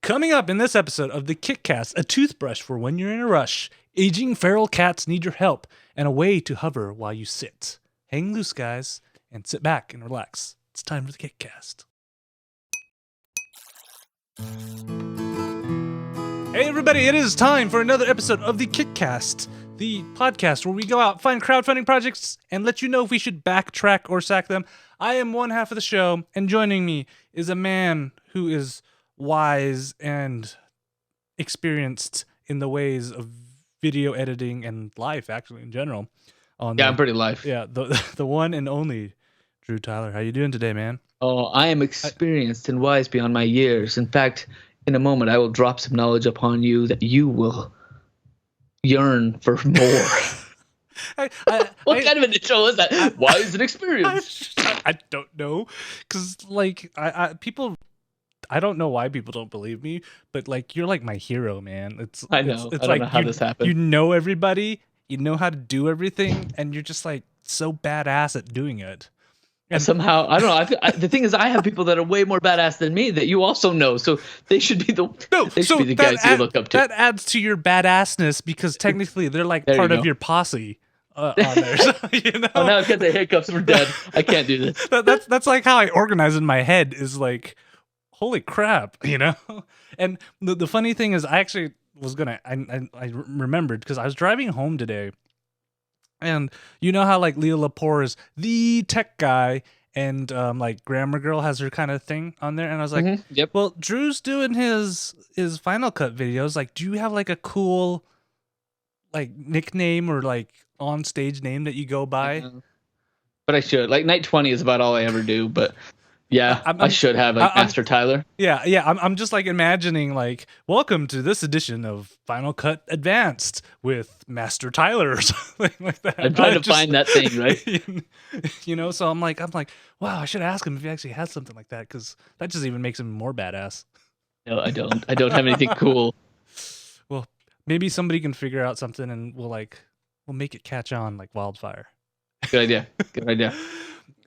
Coming up in this episode of the KickCast, a toothbrush for when you're in a rush, aging feral cats need your help, and a way to hover while you sit. Hang loose, guys, and sit back and relax. It's time for the KickCast. Hey everybody, it is time for another episode of the KickCast, the podcast where we go out, find crowdfunding projects, and let you know if we should backtrack or sack them. I am one half of the show, and joining me is a man who is wise and experienced in the ways of video editing and life, actually, in general. I'm pretty life. Yeah, the one and only Drew Tyler. How you doing today, man? Oh, I am experienced and wise beyond my years. In fact, in a moment, I will drop some knowledge upon you that you will yearn for more. What kind of an intro is that? Wise and experienced. I don't know, because people. I don't know why people don't believe me, but you're like my hero, man. I know. I don't know how this happened. You know everybody, you know how to do everything, and you're just like so badass at doing it. And somehow, I don't know. The thing is, I have people that are way more badass than me that you also know, so they should be the guys you look up to. That adds to your badassness because technically they're like part of your posse. On there, so, you know? Oh, now I've got the hiccups. We're dead. I can't do this. That's like how I organize in my head. Is like, holy crap, you know? And the funny thing is, I actually was gonna. I remembered because I was driving home today. And you know how like Leah Lepore is the tech guy, and like Grammar Girl has her kind of thing on there, and I was like, Yep. Well, Drew's doing his Final Cut videos. Like, do you have like a cool like nickname or like on stage name that you go by? But I should. Like Night 20 is about all I ever do, but yeah, I should have like Master Tyler. Yeah. I'm just like imagining like, welcome to this edition of Final Cut Advanced with Master Tyler or something like that. I'm trying to find that thing, right? You know, so I'm like, wow, I should ask him if he actually has something like that, because that just even makes him more badass. No, I don't. I don't have anything cool. Well, maybe somebody can figure out something, and we'll make it catch on like wildfire. Good idea. Good idea.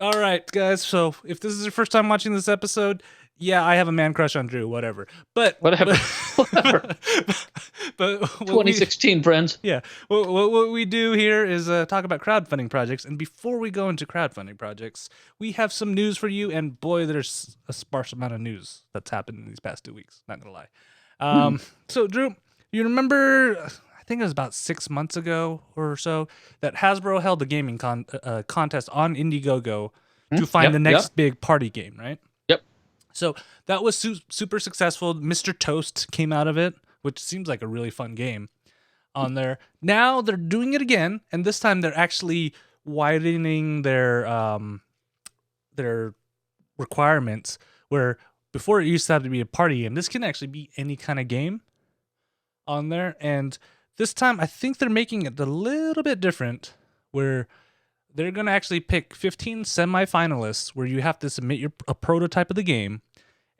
All right, guys. So if this is your first time watching this episode, yeah, I have a man crush on Drew. Whatever. But 2016, friends. Yeah. What we do here is talk about crowdfunding projects. And before we go into crowdfunding projects, we have some news for you. And boy, there's a sparse amount of news that's happened in these past 2 weeks. Not gonna lie. So Drew, you remember? I think it was about 6 months ago or so that Hasbro held a gaming contest on Indiegogo to find the next big party game, right? Yep. So that was super successful. Mr. Toast came out of it, which seems like a really fun game on there. Now they're doing it again, and this time they're actually widening their requirements, where before it used to have to be a party game. This can actually be any kind of game on there, and this time, I think they're making it a little bit different, where they're going to actually pick 15 semi-finalists where you have to submit a prototype of the game,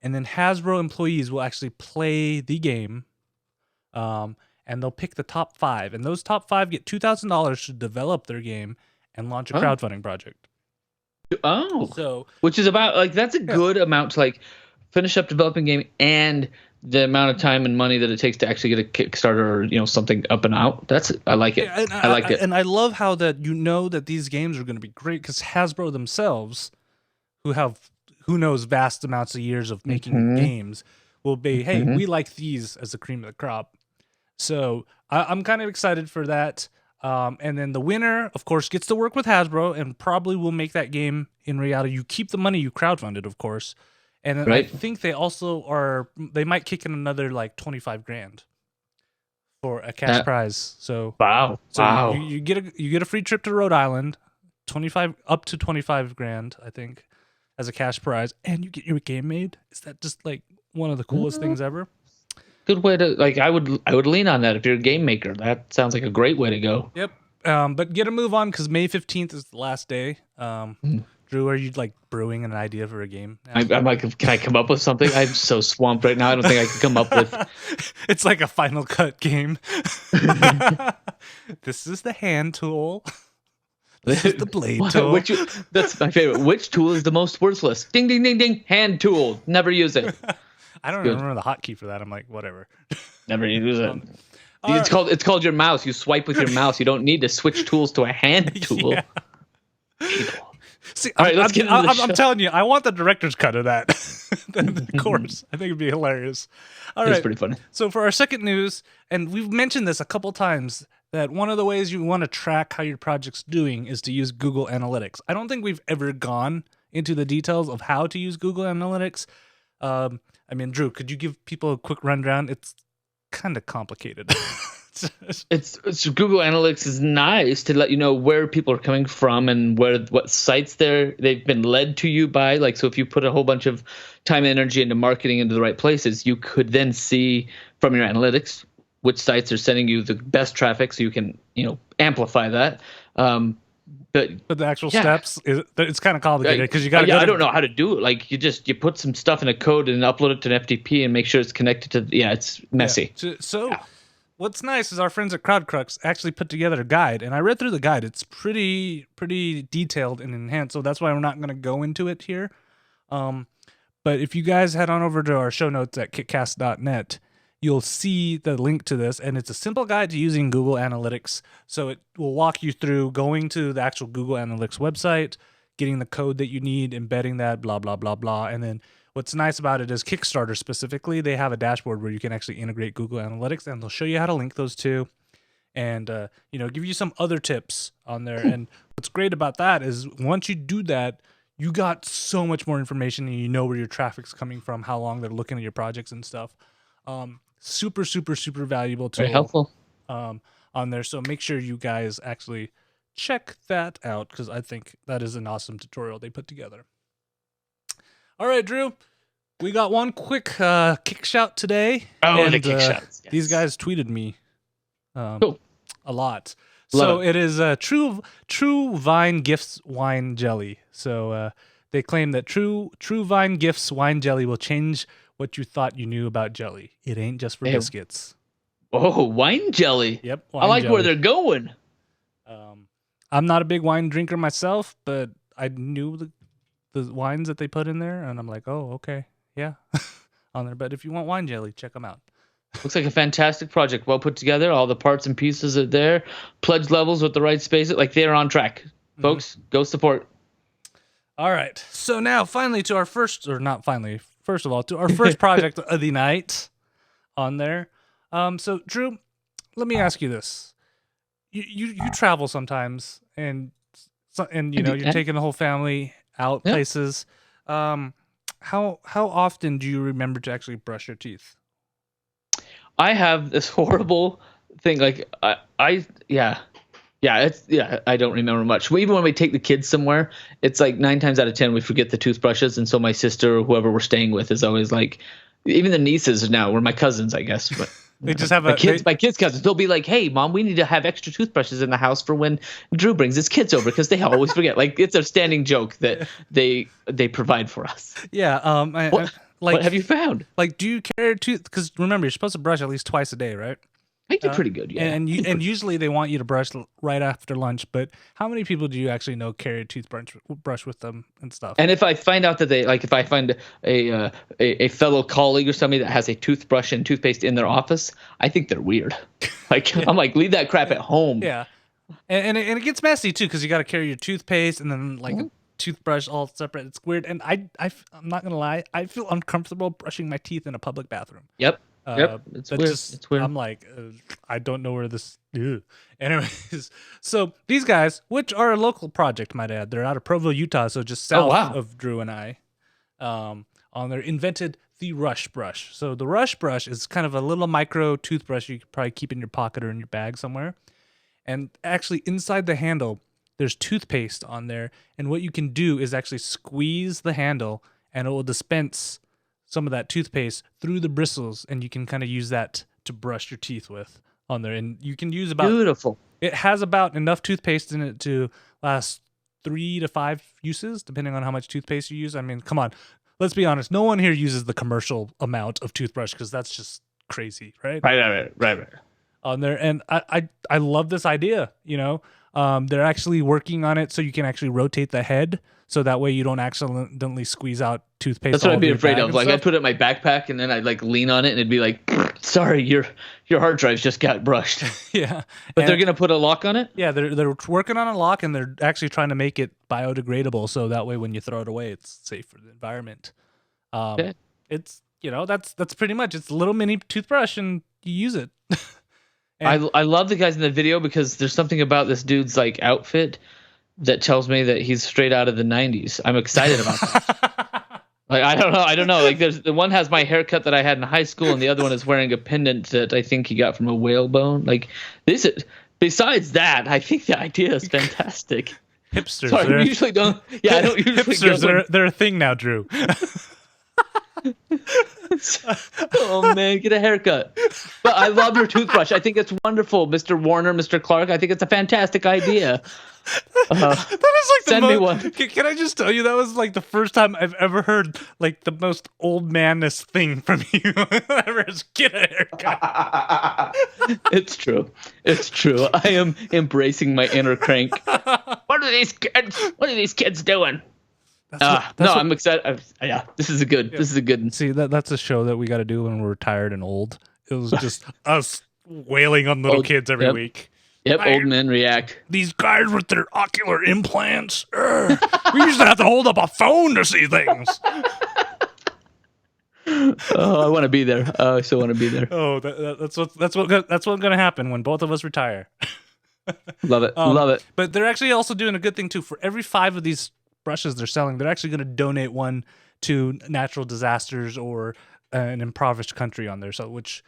and then Hasbro employees will actually play the game, and they'll pick the top 5. And those top 5 get $2,000 to develop their game and launch a crowdfunding project. Oh. So, which is about, that's a good amount to, finish up developing a game and the amount of time and money that it takes to actually get a Kickstarter or something up and out. I like it. Yeah, I like it, and I love how that that these games are going to be great, because Hasbro themselves, who knows vast amounts of years of making games, will be hey, we like these as the cream of the crop. So I'm kind of excited for that. And then the winner, of course, gets to work with Hasbro and probably will make that game in reality. You keep the money you crowdfunded, of course. And right. I think they also they might kick in another $25,000 for a cash prize. So wow. You get a free trip to Rhode Island, up to $25,000, I think, as a cash prize, and you get your game made. Is that just one of the coolest things ever? Good way to I would lean on that if you're a game maker. That sounds like a great way to go. Yep. But get a move on, because May 15th is the last day. Drew, are you brewing an idea for a game now? I'm like, can I come up with something? I'm so swamped right now. I don't think I can come up with. It's like a Final Cut game. This is the hand tool. This is the blade tool. That's my favorite. Which tool is the most worthless? Ding, ding, ding, ding. Hand tool. Never use it. I don't even remember the hotkey for that. I'm like, whatever. Never use it. It's called your mouse. You swipe with your mouse. You don't need to switch tools to a hand tool. Yeah. People. See, all right, let's get into the show. I'm telling you, I want the director's cut of that. The course. I think it'd be hilarious. All right. It's pretty funny. So for our second news, and we've mentioned this a couple times, that one of the ways you want to track how your project's doing is to use Google Analytics. I don't think we've ever gone into the details of how to use Google Analytics. I mean, Drew, could you give people a quick rundown? It's kind of complicated. It's Google Analytics is nice to let you know where people are coming from and what sites they've been led to you by. Like, so if you put a whole bunch of time and energy into marketing into the right places, you could then see from your analytics which sites are sending you the best traffic, so you can amplify that. But the actual steps, it's kind of complicated because you got to. I don't know how to do it. Like you put some stuff in a code and upload it to an FTP and make sure it's connected to. Yeah, it's messy. Yeah. What's nice is our friends at CrowdCrux actually put together a guide, and I read through the guide. It's pretty detailed and enhanced, so that's why we're not going to go into it here. But if you guys head on over to our show notes at KickCast.net, you'll see the link to this, and it's a simple guide to using Google Analytics. So it will walk you through going to the actual Google Analytics website, getting the code that you need, embedding that, blah, blah, blah, blah. And then what's nice about it is Kickstarter specifically, they have a dashboard where you can actually integrate Google Analytics, and they'll show you how to link those two and, give you some other tips on there. And what's great about that is once you do that, you got so much more information and you know where your traffic's coming from, how long they're looking at your projects and stuff. Super, super, super valuable tool. Very helpful. On there. So make sure you guys actually check that out because I think that is an awesome tutorial they put together. All right, Drew, we got one quick kick shout today. Oh, the kick shouts. Yes. These guys tweeted me cool. a lot. Love it is True Vine Gifts Wine Jelly. So they claim that True Vine Gifts Wine Jelly will change what you thought you knew about jelly. It ain't just for biscuits. Oh, wine jelly. Yep. I like jelly. Where they're going. I'm not a big wine drinker myself, but I knew the wines that they put in there, and I'm like, oh, okay, yeah, on there. But if you want wine jelly, check them out. Looks like a fantastic project, well put together. All the parts and pieces are there. Pledge levels with the right space. Like they're on track, folks. Go support. All right. So now, finally, to our first, or not finally. First of all, to our first project of the night on there. So Drew, let me ask you this: you travel sometimes, and you're taking the whole family out places. How often do you remember to actually brush your teeth? I have this horrible thing. Like I don't remember much. Even when we take the kids somewhere, it's like 9 times out of 10 we forget the toothbrushes, and so my sister or whoever we're staying with is always like, even the nieces now, we're my cousins, I guess, but they just have my kids' cousins. They'll be like, "Hey, Mom, we need to have extra toothbrushes in the house for when Drew brings his kids over," because they always forget. Like it's a standing joke that they provide for us. Yeah. What have you found? Like, do you carry a tooth? Because remember, you're supposed to brush at least twice a day, right? I do pretty good, yeah. And usually they want you to brush right after lunch, but how many people do you actually know carry a toothbrush with them and stuff? And if I find out that if I find a fellow colleague or somebody that has a toothbrush and toothpaste in their office, I think they're weird. Like I'm like, leave that crap at home. Yeah, and it gets messy too because you got to carry your toothpaste and then a toothbrush all separate. It's weird, and I'm not gonna lie, I feel uncomfortable brushing my teeth in a public bathroom. Yep. It's weird. It's weird. I'm like, I don't know where this. Anyways, so these guys, which are a local project, might add, they're out of Provo, Utah, so just south of Drew and I. On there, invented the Rush Brush. So the Rush Brush is kind of a little micro toothbrush you could probably keep in your pocket or in your bag somewhere. And actually, inside the handle, there's toothpaste on there, and what you can do is actually squeeze the handle, and it will dispense some of that toothpaste through the bristles, and you can kind of use that to brush your teeth with on there. And you can use about beautiful. It has about enough toothpaste in it to last 3 to 5 uses, depending on how much toothpaste you use. I mean, come on, let's be honest. No one here uses the commercial amount of toothbrush because that's just crazy, right? Right. on there, and I love this idea. They're actually working on it so you can actually rotate the head, so that way you don't accidentally squeeze out toothpaste. That's what I'd be afraid of. Like, I'd put it in my backpack and then I'd like lean on it and it'd be like, sorry, your hard drives just got brushed. Yeah. But they're gonna put a lock on it? Yeah, they're working on a lock, and they're actually trying to make it biodegradable, so that way when you throw it away, it's safe for the environment. Okay. It's that's pretty much, it's a little mini toothbrush and you use it. I love the guys in the video because there's something about this dude's like outfit that tells me that he's straight out of the 90s. I'm excited about that. Like, I don't know. Like, there's the one has my haircut that I had in high school, and the other one is wearing a pendant that I think he got from a whalebone. Like, this is, besides that, I think the idea is fantastic. Hipsters. Sorry, I usually don't. Yeah, I don't usually. Hipsters, they're a thing now, Drew. Oh man, get a haircut. But I love your toothbrush. I think it's wonderful, Mr. Warner, Mr. Clark. I think it's a fantastic idea. That is like send me one. Can I just tell you, that was like the first time I've ever heard like the most old manness thing from you ever, is get a haircut. It's true. It's true. I am embracing my inner crank. What are these kids doing? I'm excited. Yeah, this is a good. Yeah. This is a good. See, that's a show that we got to do when we're tired and old. It was just us wailing on little kids every week. Yep, old men react. These guys with their ocular implants. We used to have to hold up a phone to see things. Oh, I want to be there. Oh, I still want to be there. Oh, that's what's going to happen when both of us retire. Love it. Love it. But they're actually also doing a good thing too. For every 5 of these brushes they're selling, they're actually going to donate one to natural disasters or an impoverished country on there. So, which,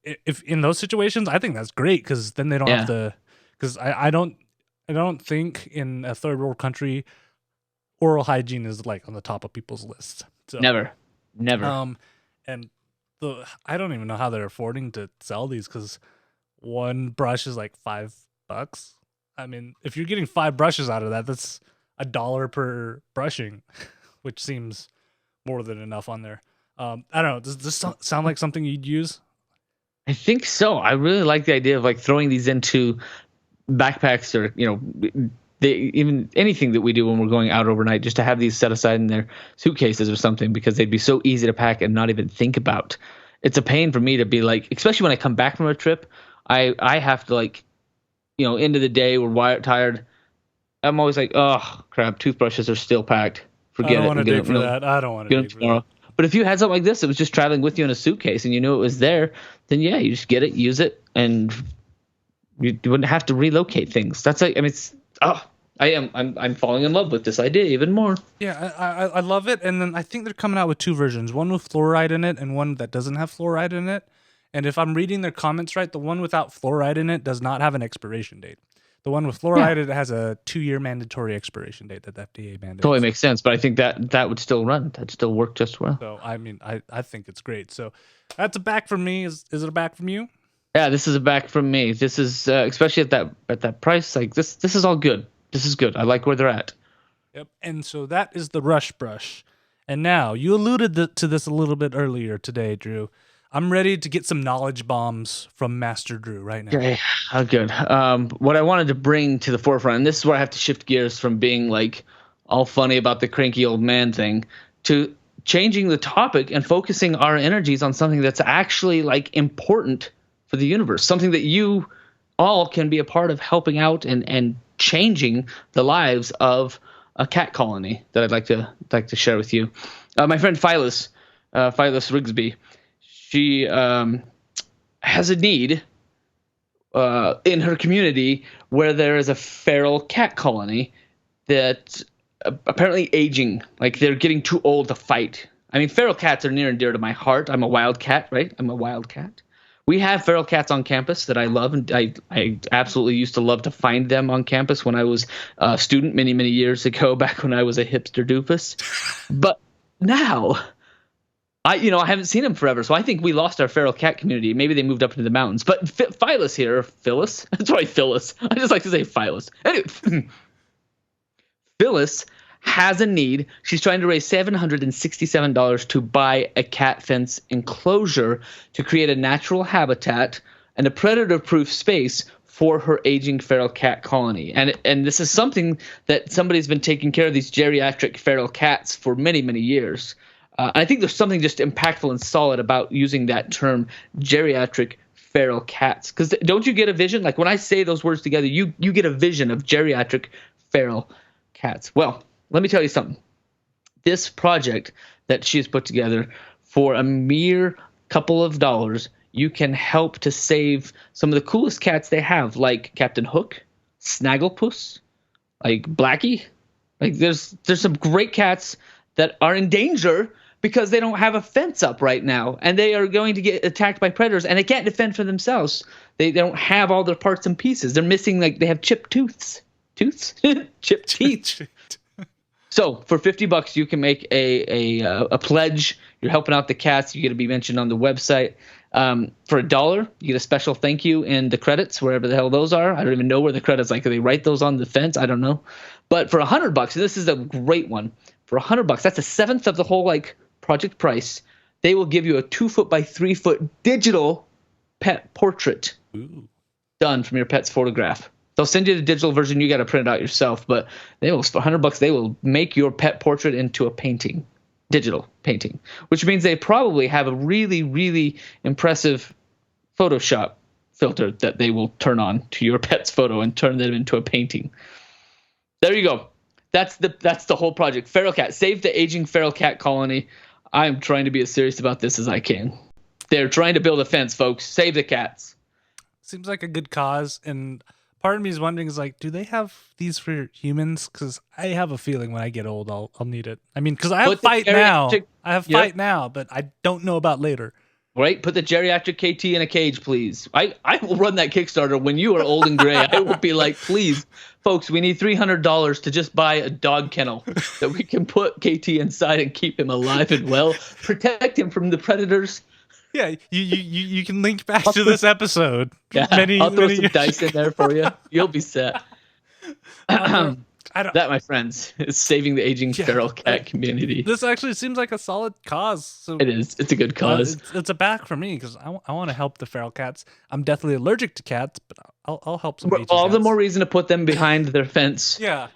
if in those situations, I think that's great, because then they don't have to. Because I don't think in a third world country oral hygiene is like on the top of people's lists. So, never. And I don't even know how they're affording to sell these, because one brush is like $5. I mean, if you're getting 5 brushes out of that, that's $1 per brushing, which seems more than enough on there. I don't know. Does this sound like something you'd use? I think so. I really like the idea of like throwing these into backpacks, or even anything that we do when we're going out overnight, just to have these set aside in their suitcases or something, because they'd be so easy to pack and not even think about. It's a pain for me to be like, especially when I come back from a trip, I have to like, end of the day, we're tired. I'm always like, oh crap, toothbrushes are still packed. Forget it. I don't want to dig for that. I don't want to dig for that. But if you had something like this, it was just traveling with you in a suitcase and you knew it was there, then yeah, you just get it, use it, and you wouldn't have to relocate things. That's like, I mean, I'm falling in love with this idea even more. Yeah, I love it. And then I think they're coming out with 2 versions, one with fluoride in it and one that doesn't have fluoride in it. And if I'm reading their comments right, the one without fluoride in it does not have an expiration date. The one with fluoride, it has a 2-year mandatory expiration date that the FDA mandates. Totally makes sense, but I think that would still run. That'd still work just well. So, I mean, I think it's great. So that's a back from me. Is it a back from you? Yeah, this is a back from me. This is, especially at that price, like this is all good. This is good. I like where they're at. Yep. And so that is the Rush Brush. And now, you alluded to this a little bit earlier today, Drew. I'm ready to get some knowledge bombs from Master Drew right now. Okay, good. What I wanted to bring to the forefront, and this is where I have to shift gears from being like all funny about the cranky old man thing to changing the topic and focusing our energies on something that's actually like important for the universe, something that you all can be a part of helping out and changing the lives of a cat colony that I'd like to share with you. My friend Phyllis Rigsby. She has a need in her community where there is a feral cat colony that apparently aging, like they're getting too old to fight. I mean, feral cats are near and dear to my heart. I'm a wild cat, right? I'm a wild cat. We have feral cats on campus that I love, and I absolutely used to love to find them on campus when I was a student many, many years ago, back when I was a hipster doofus. But now I haven't seen them forever, so I think we lost our feral cat community. Maybe they moved up into the mountains. But Phyllis here, Phyllis. That's right, Phyllis. I just like to say Phyllis. Anyway, Phyllis has a need. She's trying to raise $767 to buy a cat fence enclosure to create a natural habitat and a predator-proof space for her aging feral cat colony. And this is something that somebody's been taking care of these geriatric feral cats for many, many years. I think there's something just impactful and solid about using that term, geriatric feral cats. Because don't you get a vision? Like when I say those words together, you get a vision of geriatric feral cats. Well, let me tell you something. This project that she has put together, for a mere couple of dollars, you can help to save some of the coolest cats they have, like Captain Hook, Snagglepuss, like Blackie. Like there's some great cats that are in danger because they don't have a fence up right now, and they are going to get attacked by predators, and they can't defend for themselves. They don't have all their parts and pieces. They're missing, like, they have chipped tooths. Chipped teeth. So for $50, you can make a pledge. You're helping out the cats. You get to be mentioned on the website. For $1, you get a special thank you in the credits, wherever the hell those are. I don't even know where the credits, like, do they write those on the fence? I don't know. But for $100, this is a great one. For $100, that's a seventh of the whole, like, project price. They will give you a 2-foot by 3-foot digital pet portrait done from your pet's photograph. They'll send you the digital version. You got to print it out yourself, but they will, for $100, they will make your pet portrait into a painting, digital painting, which means they probably have a really, really impressive Photoshop filter that they will turn on to your pet's photo and turn them into a painting. There you go. That's the whole project. Feral cat. Save the aging feral cat colony. I'm trying to be as serious about this as I can. They're trying to build a fence, folks. Save the cats. Seems like a good cause, and part of me is wondering, is like, do they have these for humans? Because I have a feeling when I get old, I'll need it. I mean, because I have fight now. I have fight now, but I don't know about later. Right? Put the geriatric KT in a cage, please. I will run that Kickstarter when you are old and gray. I will be like, please, folks, we need $300 to just buy a dog kennel that we can put KT inside and keep him alive and well, protect him from the predators. Yeah, you can link back to this episode. Yeah, I'll throw some dice in there for you. You'll be set. That, my friends, is saving the aging feral cat community. This actually seems like a solid cause. So, it is. It's a good cause. It's a back for me because I want to help the feral cats. I'm definitely allergic to cats, but I'll help some. All the more reason to put them behind their fence. Yeah.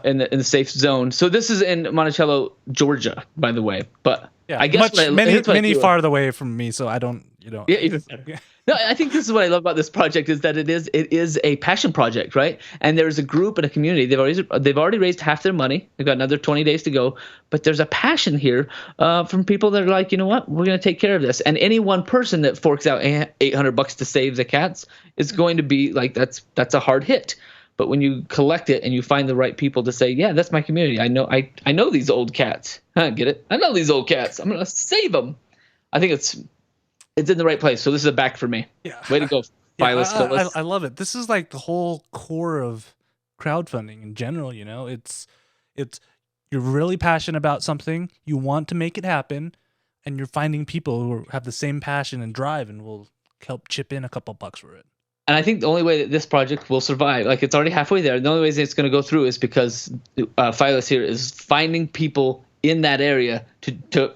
In the safe zone. So this is in Monticello, Georgia, by the way. But yeah, I guess many farther away from me, so I don't. Yeah, even better. Yeah. No, I think this is what I love about this project is that it is a passion project, right? And there's a group and a community. They've already raised half their money. They've got another 20 days to go. But there's a passion here from people that are like, you know what, we're going to take care of this. And any one person that forks out $800 to save the cats is going to be like, that's a hard hit. But when you collect it and you find the right people to say, yeah, that's my community. I know these old cats. Get it? I know these old cats. I'm going to save them. I think it's in the right place. So this is a back for me. Yeah. Way to go, Phyllis. I love it. This is like the whole core of crowdfunding in general. You know, it's you're really passionate about something. You want to make it happen, and you're finding people who have the same passion and drive and will help chip in a couple bucks for it. And I think the only way that this project will survive, like it's already halfway there, the only way it's going to go through is because Phyllis here is finding people in that area to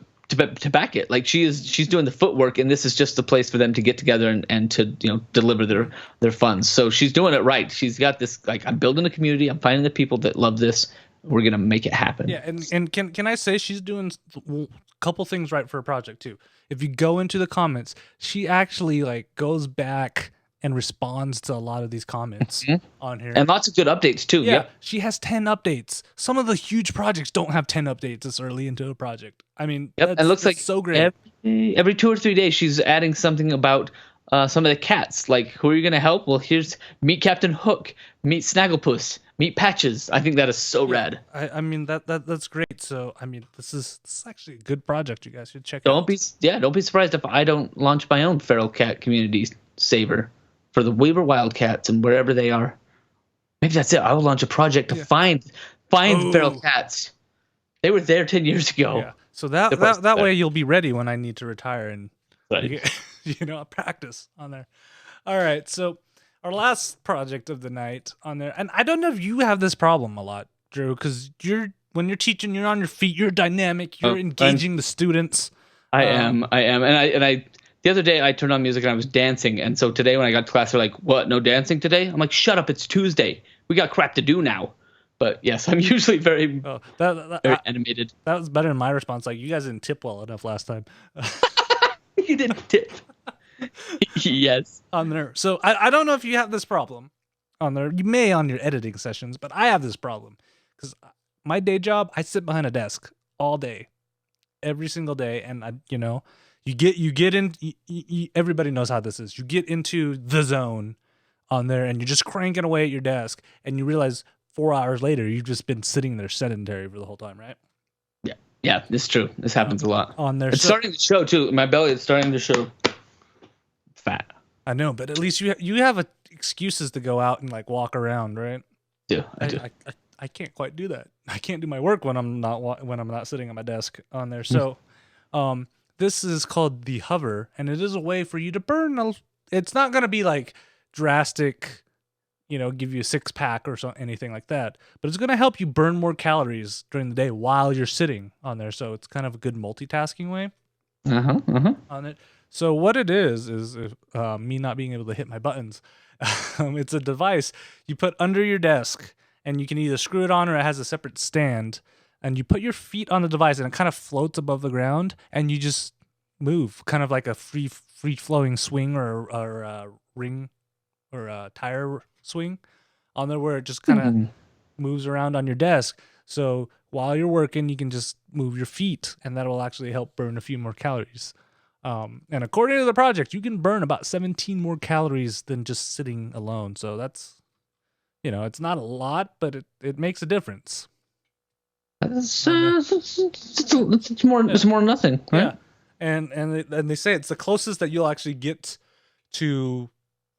back it. Like she's doing the footwork, and this is just the place for them to get together and to deliver their funds. So she's doing it right. She's got this, like, I'm building a community. I'm finding the people that love this. We're gonna make it happen. Yeah, and can I say she's doing a couple things right for a project too. If you go into the comments, she actually like goes back and responds to a lot of these comments on here. And lots of good updates too. Yeah, yep. She has 10 updates. Some of the huge projects don't have 10 updates this early into a project. I mean, it looks like so great. Every 2 or 3 days, she's adding something about some of the cats. Like, who are you going to help? Well, here's meet Captain Hook, meet Snagglepuss, meet Patches. I think that is so rad. I mean, that's great. So, I mean, this is actually a good project. You guys should check out. Don't be surprised if I don't launch my own feral cat community saver for the Weaver Wildcats and wherever they are. Maybe that's it. I will launch a project to find feral cats. They were there 10 years ago. Yeah. So that way you'll be ready when I need to retire and practice on there. All right. So our last project of the night on there, and I don't know if you have this problem a lot, Drew, because when you're teaching, you're on your feet, you're dynamic, you're engaging the students. I am, and I. The other day I turned on music and I was dancing, and so today when I got to class, they're like, "What? No dancing today?" I'm like, "Shut up! It's Tuesday. We got crap to do now." But yes, I'm usually very animated. That was better than my response. Like, you guys didn't tip well enough last time. You didn't tip. Yes. On there. So I don't know if you have this problem on there. You may on your editing sessions, but I have this problem because my day job, I sit behind a desk all day, every single day, and you get in. Everybody knows how this is. You get into the zone on there, and you're just cranking away at your desk, and you realize 4 hours later you've just been sitting there sedentary for the whole time, right? Yeah, this is true. This happens a lot. On there, it's starting to show too. My belly is starting to show fat. I know, but at least you have excuses to go out and like walk around, right? Yeah, I do. I can't quite do that. I can't do my work when I'm not sitting at my desk on there. So, this is called the hover, and it is a way for you to burn. It's not going to be like drastic, give you a 6-pack or anything like that, but it's going to help you burn more calories during the day while you're sitting on there. So it's kind of a good multitasking way on it. So what it is me not being able to hit my buttons. It's a device you put under your desk, and you can either screw it on or it has a separate stand, and you put your feet on the device and it kind of floats above the ground, and you just move kind of like a free flowing swing or a ring or a tire swing on there, where it just kind of moves around on your desk. So while you're working, you can just move your feet, and that will actually help burn a few more calories. And according to the project, you can burn about 17 more calories than just sitting alone. So that's, it's not a lot, but it makes a difference. It's more than nothing, right? Yeah. And they say it's the closest that you'll actually get to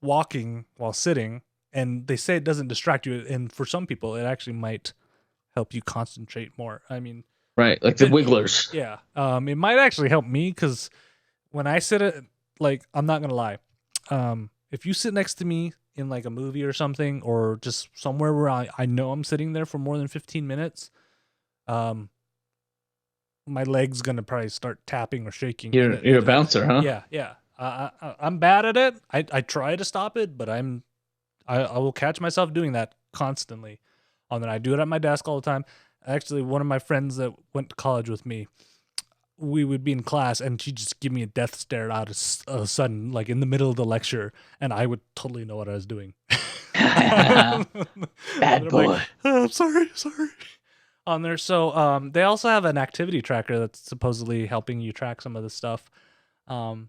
walking while sitting, and they say it doesn't distract you, and for some people it actually might help you concentrate more. I mean, right, like the wigglers. Yeah. It might actually help me, because when I sit I'm not gonna lie, if you sit next to me in like a movie or something, or just somewhere where I know I'm sitting there for more than 15 minutes, my leg's gonna probably start tapping or shaking. You're a bouncer, huh? Yeah. I'm bad at it. I try to stop it, but I will catch myself doing that constantly. I do it at my desk all the time. Actually, one of my friends that went to college with me, we would be in class, and she'd just give me a death stare out of a sudden, like in the middle of the lecture, and I would totally know what I was doing. Bad boy. Like, oh, I'm sorry. On there. So they also have an activity tracker that's supposedly helping you track some of the stuff. I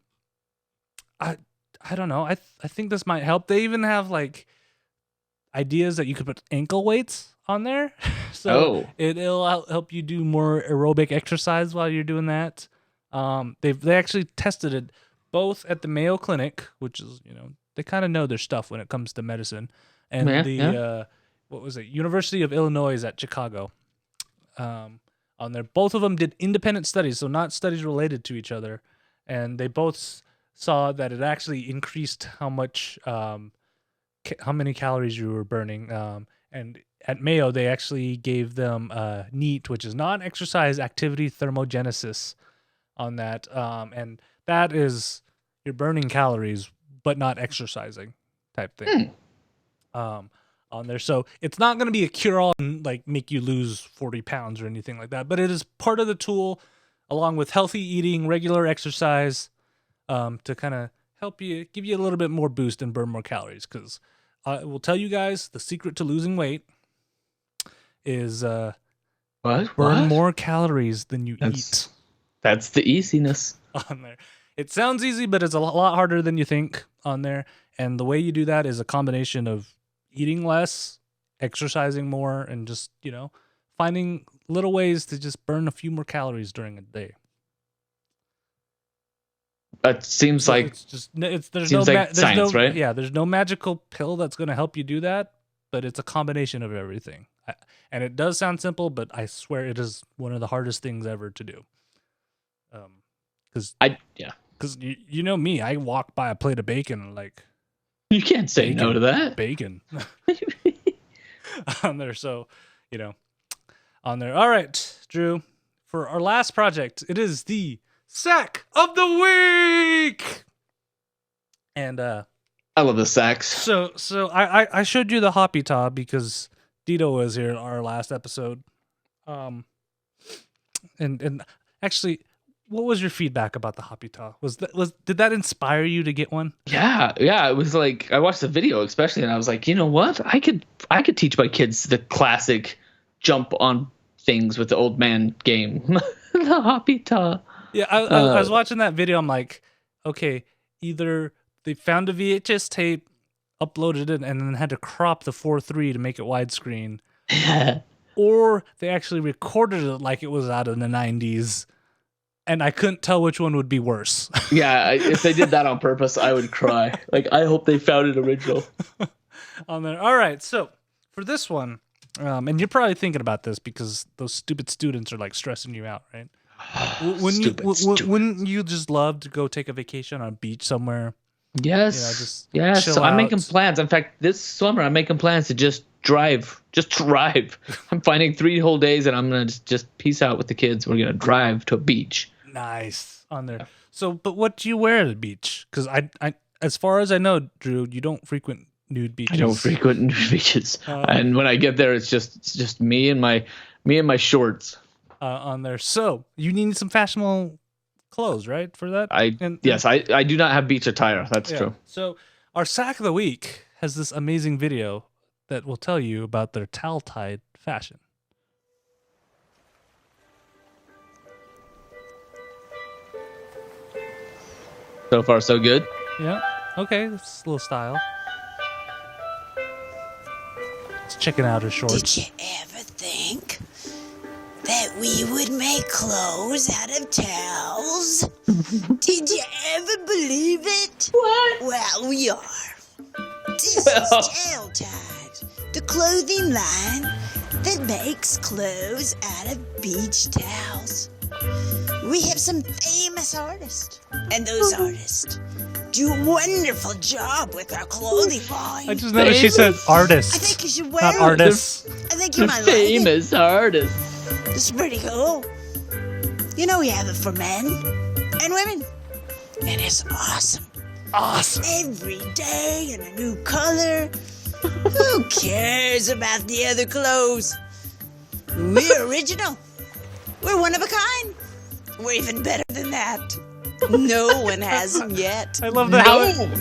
don't know. I think this might help. They even have like ideas that you could put ankle weights on there. So it'll help you do more aerobic exercise while you're doing that. They actually tested it both at the Mayo Clinic, which is, they kind of know their stuff when it comes to medicine, and what was it? University of Illinois at Chicago. On there, both of them did independent studies, so not studies related to each other, and they both saw that it actually increased how many calories you were burning. And at Mayo, they actually gave them NEAT, which is non-exercise activity thermogenesis, on that, and that is you're burning calories but not exercising type thing. On there. So it's not going to be a cure-all and like make you lose 40 pounds or anything like that, but it is part of the tool, along with healthy eating, regular exercise, to kind of help you, give you a little bit more boost and burn more calories. Because I will tell you guys, the secret to losing weight is burn more calories than you eat. That's the easiness on there. It sounds easy, but it's a lot harder than you think on there. And the way you do that is a combination of eating less, exercising more, and just, finding little ways to just burn a few more calories during a day. It seems like there's science, right? Yeah, there's no magical pill that's going to help you do that, but it's a combination of everything. And it does sound simple, but I swear it is one of the hardest things ever to do. Because you know me, I walk by a plate of bacon and like, you can't say no to that. Bacon. On there. So, on there. All right, Drew, for our last project, it is the Sack of the Week. And I love the sax. So I showed you the Hoppy Taw because Dito was here in our last episode. And actually, what was your feedback about the Hoppy Taw? Did that inspire you to get one? Yeah. It was like I watched the video especially, and I was like, you know what? I could teach my kids the classic jump on things with the old man game, the Hoppy Taw. Yeah, I was watching that video. I'm like, okay, either they found a VHS tape, uploaded it, and then had to crop the 4:3 to make it widescreen, or they actually recorded it like it was out of the 90s. And I couldn't tell which one would be worse. Yeah, if they did that on purpose, I would cry. Like, I hope they found it original. On there. All right, so for this one, and you're probably thinking about this because those stupid students are like stressing you out, right? Wouldn't you just love to go take a vacation on a beach somewhere? Yes. So I'm making plans. In fact, this summer I'm making plans to just drive. I'm finding 3 whole days, and I'm gonna just peace out with the kids. We're gonna drive to a beach. Nice on there. So, but what do you wear at the beach? Because I, as far as I know, Drew, you don't frequent nude beaches. I don't frequent nude beaches, and when I get there, it's just me and my shorts on there. So you need some fashionable clothes, right, for that? I do not have beach attire. That's true. So our sack of the week has this amazing video that will tell you about their towel-tied fashion. So far, so good. Yeah. Okay, that's a little style. Let's check out her shorts. Did you ever think that we would make clothes out of towels? Did you ever believe it? What? Well, we are. This is Towel Tide, the clothing line that makes clothes out of beach towels. We have some famous artists, and those artists do a wonderful job with our clothing line. I just noticed she said artists. I think you should wear not it. artists. I think you might like it. Famous artists. It's pretty cool. You know, we have it for men and women, and it's awesome. Awesome. Every day in a new color. Who cares about the other clothes? We're original. We're one of a kind. We're even better than that. No one has them yet. I love that.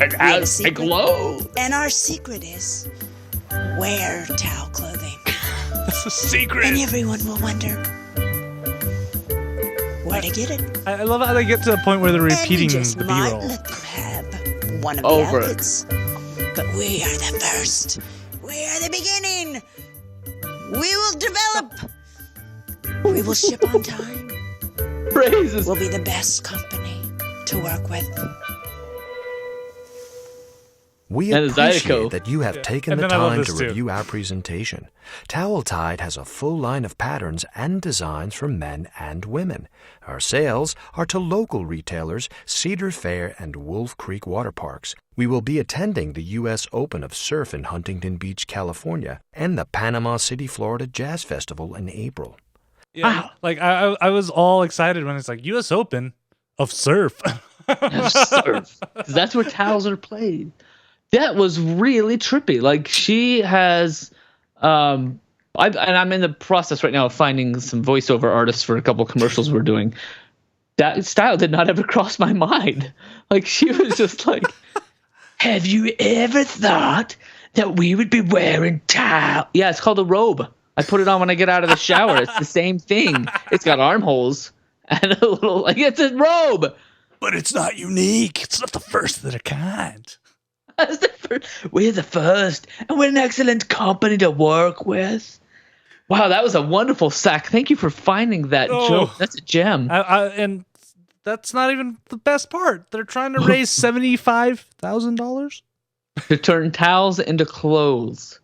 It has a glow. And our secret is wear towel clothing. That's a secret. And everyone will wonder where to get it. I love how they get to the point where they're repeating the might B-roll. let them have one of the outfits. But we are the first. We are the beginning. We will develop. We will ship on time. Praises. We'll be the best company to work with. We And a Diet appreciate Coke. that you have taken And the then I love time this to too. review our presentation. Towel Tide has a full line of patterns and designs for men and women. Our sales are to local retailers, Cedar Fair and Wolf Creek Water Parks. We will be attending the U.S. Open of Surf in Huntington Beach, California, and the Panama City, Florida Jazz Festival in April. Yeah, like I was all excited when it's like U.S. Open of surf. Surf. 'Cause that's where towels are played. That was really trippy. Like she has, and I'm in the process right now of finding some voiceover artists for a couple commercials we're doing. That style did not ever cross my mind. Like she was just like, "Have you ever thought that we would be wearing towel?" Yeah, it's called a robe. I put it on when I get out of the shower. It's the same thing. It's got armholes and a little like it's a robe. But it's not unique. It's not the first of their kind. We're the first, and we're an excellent company to work with. Wow, that was a wonderful sack. Thank you for finding that joke. That's a gem. And that's not even the best part. They're trying to raise $75,000 To turn towels into clothes.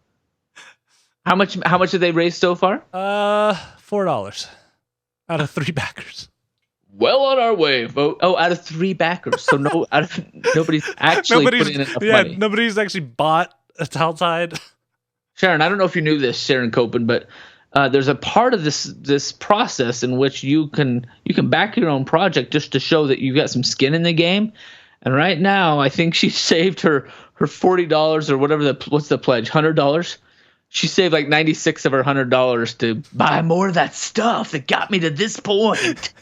How much did they raise so far? $4 out of 3 backers. Well on our way. Out of 3 backers. So nobody's actually putting in enough money. Nobody's actually bought a towel tide. Sharon, I don't know if you knew this, Sharon Copen, but there's a part of this process in which you can back your own project just to show that you got some skin in the game. And right now, I think she saved her $40 or whatever what's the pledge? $100. She saved like 96 of her $100 to buy more of that stuff that got me to this point,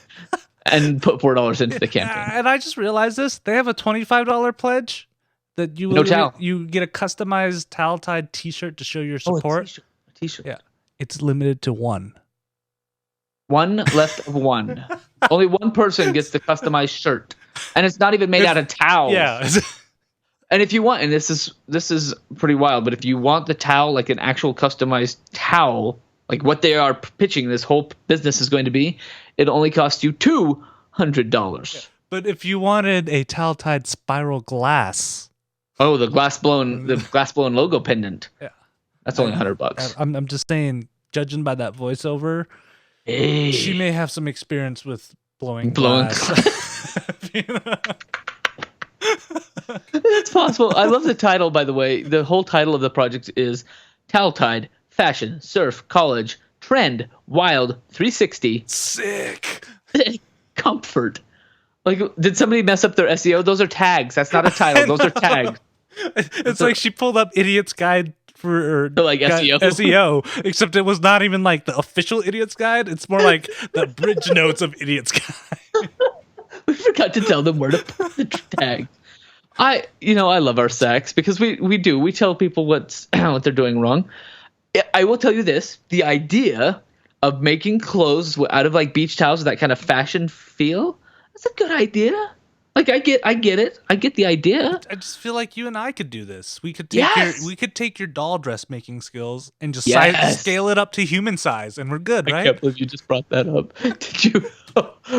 and put $4 into the campaign. And I just realized this: they have a $25 pledge that you you get a customized Towel-Tide T-shirt to show your support. A t-shirt. Yeah, it's limited to one. One left of one. Only one person gets the customized shirt, and it's not even made out of towels. Yeah. And if you want, and this is pretty wild, but if you want the towel, like an actual customized towel, like what they are pitching this whole business is going to be, it only costs you $200. Yeah. But if you wanted a Towel-Tide spiral glass, the glass blown logo pendant, that's only $100. I'm just saying, judging by that voiceover, she may have some experience with blowing glass. It's possible. I love the title, by the way. The whole title of the project is Towel-Tide, Fashion, Surf, College, Trend, Wild, 360. Sick. Comfort. Like, did somebody mess up their SEO? Those are tags. That's not a title. Those are tags. It's like she pulled up Idiot's Guide for like SEO, except it was not even like the official Idiot's Guide. It's more like the bridge notes of Idiot's Guide. We forgot to tell them where to put the tag. I love our sex because we tell people what they're doing wrong. I will tell you this: the idea of making clothes out of like beach towels with that kind of fashion feel, that's a good idea. Like I get it. I get the idea. I just feel like you and I could do this. We could take your doll dress making skills and just scale it up to human size, and we're good, right? I can't believe you just brought that up. Did you?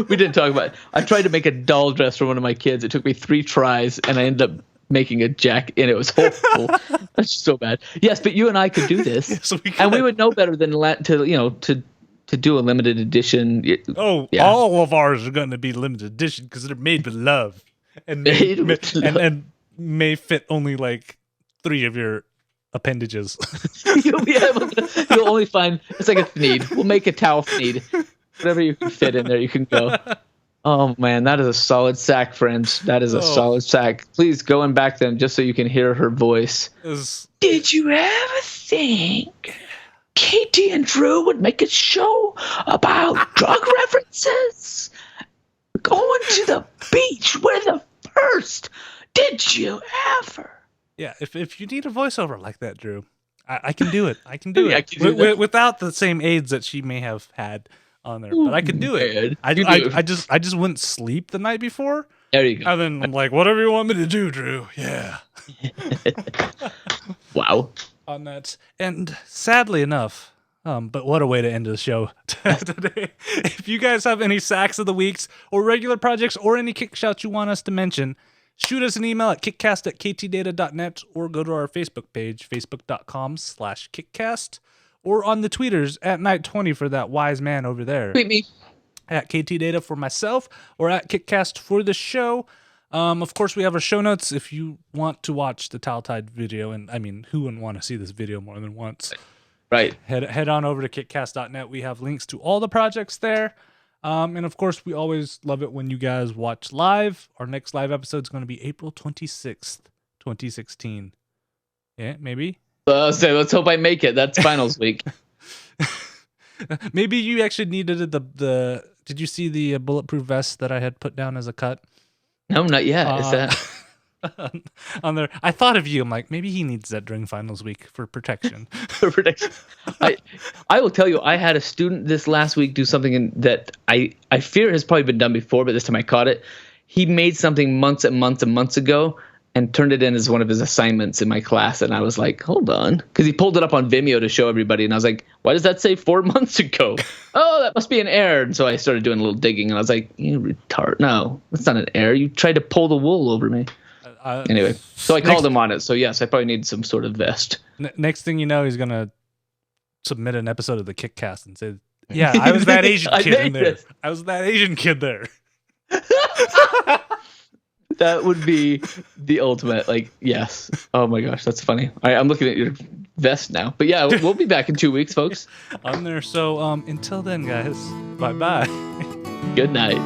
We didn't talk about it. I tried to make a doll dress for one of my kids. It took me 3 tries, and I ended up making a jack, and it was horrible. That's so bad. Yes, but you and I could do this, yes, and we would know better than to do a limited edition. All of ours are going to be limited edition because they're made with love, and may fit only like 3 of your appendages. You'll only find it's like a thneed. We'll make a towel thneed. Whatever you can fit in there, you can go. Oh man, that is a solid sack, friends. That is a solid sack. Please go and back them just so you can hear her voice. Did you ever think Katie and Drew would make a show about drug references? Going to the beach with the first. Did you ever? Yeah, if you need a voiceover like that, Drew, I can do it. I can do it without the same aids that she may have had on there, but I could do it. I just wouldn't sleep the night before. There you go. And then I'm like, whatever you want me to do, Drew. Yeah. Wow. On that, and sadly enough, but what a way to end the show today. If you guys have any sacks of the weeks or regular projects or any kick shouts you want us to mention, shoot us an email at kickcast@ktdata.net or go to our Facebook page, facebook.com/kickcast. Or on the tweeters at Night20 for that wise man over there. Tweet me. At KTData for myself or at KickCast for the show. Of course, we have our show notes if you want to watch the Towel-Tide video. And I mean, who wouldn't want to see this video more than once? Right. Head on over to kickcast.net. We have links to all the projects there. And of course, we always love it when you guys watch live. Our next live episode is going to be April 26th, 2016. Yeah, maybe. So let's hope I make it. That's finals week. Maybe you actually needed the. Did you see the bulletproof vest that I had put down as a cut? No, not yet. Is that on there? I thought of you. I'm like, maybe he needs that during finals week for protection. For protection. I will tell you, I had a student this last week do something that I fear has probably been done before, but this time I caught it. He made something months and months and months ago and turned it in as one of his assignments in my class. And I was like, hold on. Because he pulled it up on Vimeo to show everybody. And I was like, why does that say 4 months ago? Oh, that must be an error. And so I started doing a little digging. And I was like, you retard. No, that's not an error. You tried to pull the wool over me. Anyway, so I called him on it. So yes, I probably need some sort of vest. Next thing you know, he's going to submit an episode of the KickCast and say, yeah, I was that Asian kid in there. I was that Asian kid there. That would be the ultimate, yes. Oh my gosh, that's funny. All right, I'm looking at your vest now. But yeah, we'll be back in 2 weeks, folks. On there. So until then, guys, bye-bye. Good night.